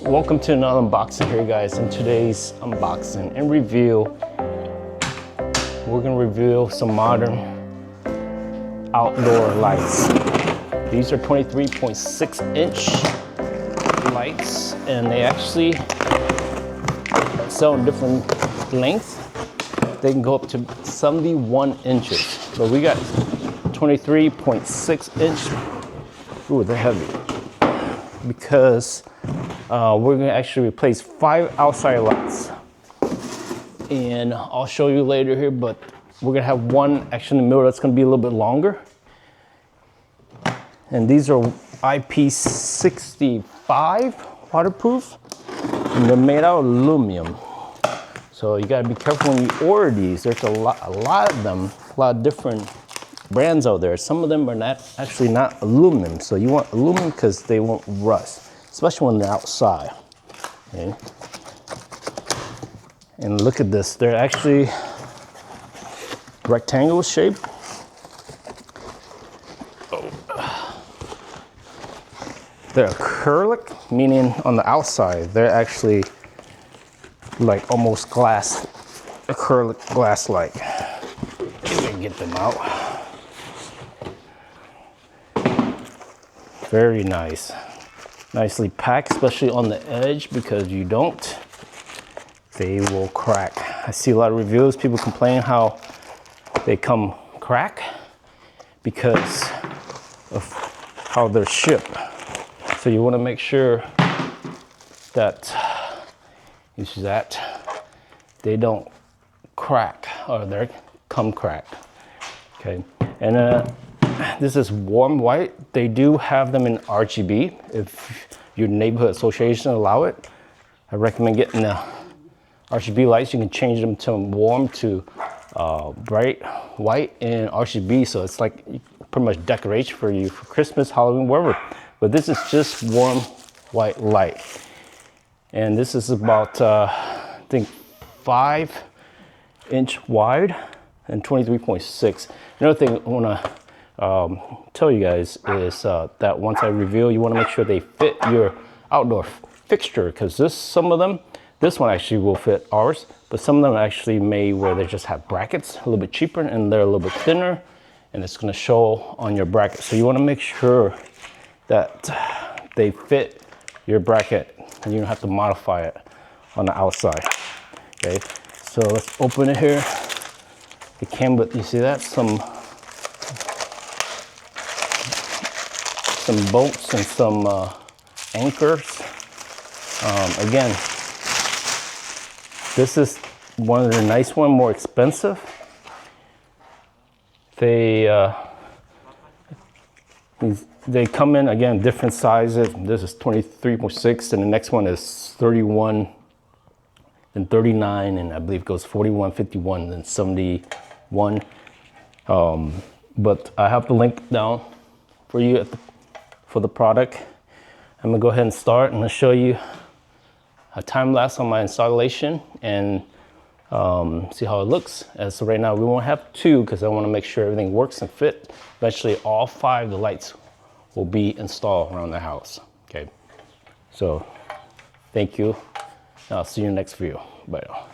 Welcome to another unboxing here, guys. In today's unboxing and review, we're gonna reveal some modern outdoor lights. These are 23.6-inch lights, and they actually sell in different lengths. They can go up to 71 inches, but we got 23.6-inch. Ooh, they're heavy, because we're gonna actually replace 5 outside lights. And I'll show you later here, but we're gonna have one actually in the middle that's gonna be a little bit longer. And these are IP65 waterproof, and they're made out of aluminum. So you gotta be careful when you order these. There's a lot of them, a lot of different brands out there. Some of them are not aluminum. So you want aluminum because they won't rust, especially when they're outside. Okay. And look at this, they're actually rectangle shape. They're acrylic, meaning on the outside, they're actually like almost glass, acrylic glass-like. If I can get them out. Very nice. Nicely packed, especially on the edge, because you don't, they will crack. I see a lot of reviews, people complain how they come crack because of how they're shipped. So you want to make sure that they don't crack, or they come crack. Okay, and this is warm white. They do have them in RGB. If your neighborhood association allow it, I recommend getting the RGB lights. You can change them to warm to bright white and RGB. So it's like pretty much decoration for you for Christmas, Halloween, wherever. But this is just warm white light. And this is about, I think, 5-inch wide and 23.6. Another thing I wanna tell you guys is that once I reveal, you wanna make sure they fit your outdoor fixture, because some of them, this one actually will fit ours, but some of them are actually made where they just have brackets, a little bit cheaper, and they're a little bit thinner, and it's gonna show on your bracket. So you wanna make sure that they fit your bracket, and you don't have to modify it on the outside. Okay, so let's open it here. It came with, you see that, some bolts and some anchors. Again, this is one of the nice one, more expensive. They come in, again, different sizes. This is 23.6, and the next one is 31 and 39, and I believe it goes 41, 51, and 71. But I have the link down for you for the product. I'm gonna go ahead and start, and I'll show you a time lapse on my installation and see how it looks. As of right now, we won't have 2 because I want to make sure everything works and fit. Eventually, all 5 of the lights will be installed around the house. Okay, so thank you. I'll see you in the next video. Bye now.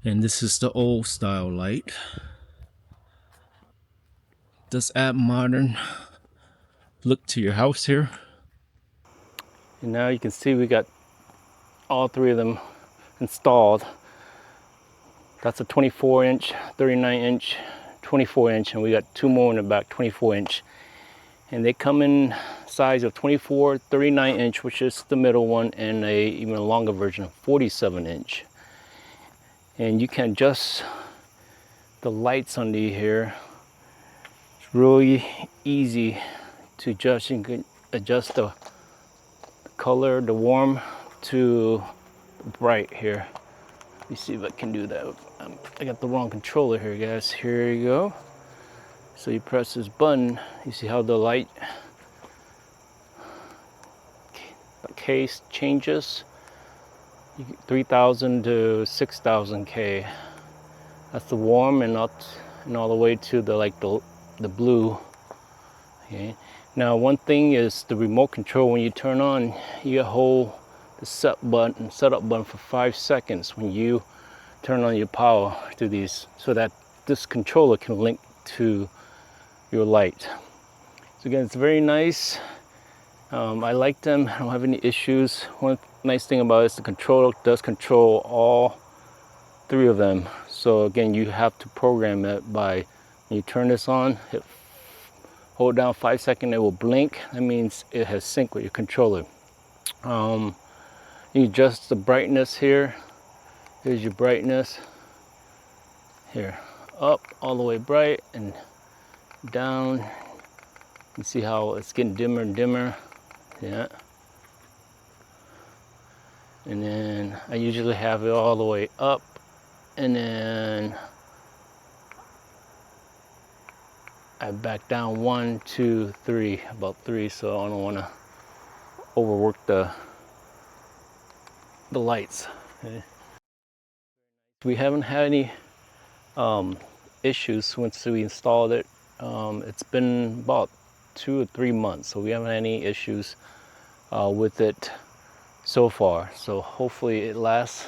And this is the old style light. Does add modern look to your house here. And now you can see we got all 3 of them installed. That's a 24-inch, 39-inch, 24-inch, and we got 2 more in the back, 24-inch. And they come in size of 24, 39-inch, which is the middle one, and a even longer version of 47-inch. And you can adjust the lights under here. It's really easy to adjust. You can adjust the color, the warm to bright here. Let me see if I can do that. I got the wrong controller here, guys. Here you go. So you press this button, you see how the light case changes. 3,000 to 6,000 K. That's the warm, and up and all the way to the blue. Okay. Now one thing is the remote control. When you turn on, you hold the setup button for 5 seconds when you turn on your power to these, so that this controller can link to your light. So again, it's very nice. I like them. I don't have any issues. One nice thing about it is the controller does control all 3 of them. So again, you have to program it by, when you turn this on, hold down 5 seconds, it will blink. That means it has synced with your controller. You adjust the brightness here. Here's your brightness. Here, up all the way bright and down. You see how it's getting dimmer and dimmer. Yeah. And then I usually have it all the way up, and then I back down 1, 2, 3, about 3, so I don't want to overwork the lights. Okay. We haven't had any issues since we installed it. It's been about 2 or 3 months, so we haven't had any issues with it so far. So hopefully it lasts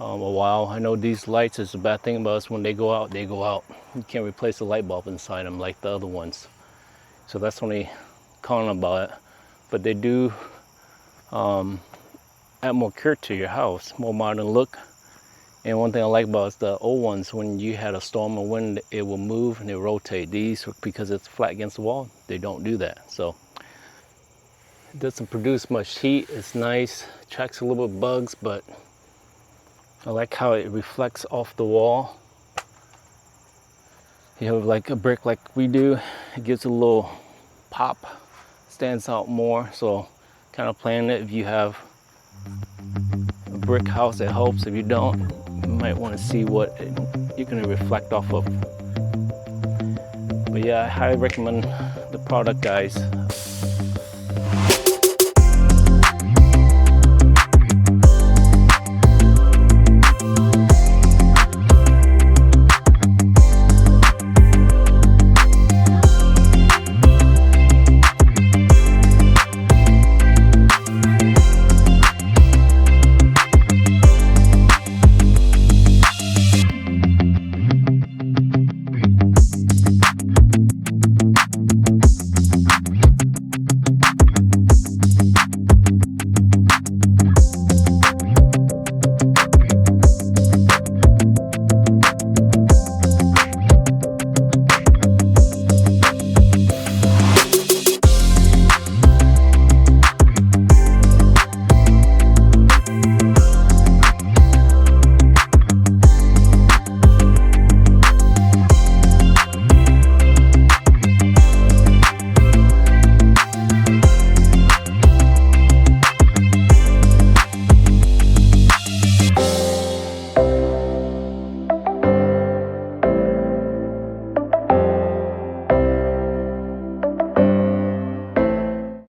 a while. I know these lights is a bad thing about us. When they go out, they go out. You can't replace the light bulb inside them like the other ones. So that's only con about it. But they do add more character to your house, more modern look. And one thing I like about it is the old ones, when you had a storm or wind, it will move and it will rotate. These, because it's flat against the wall, they don't do that. So it doesn't produce much heat. It's nice, attracts a little bit of bugs, but I like how it reflects off the wall. You have like a brick like we do, it gives a little pop, stands out more. So kind of plan it. If you have a brick house, it helps. If you don't, you might want to see what you're going to reflect off of. But yeah, I highly recommend the product, guys.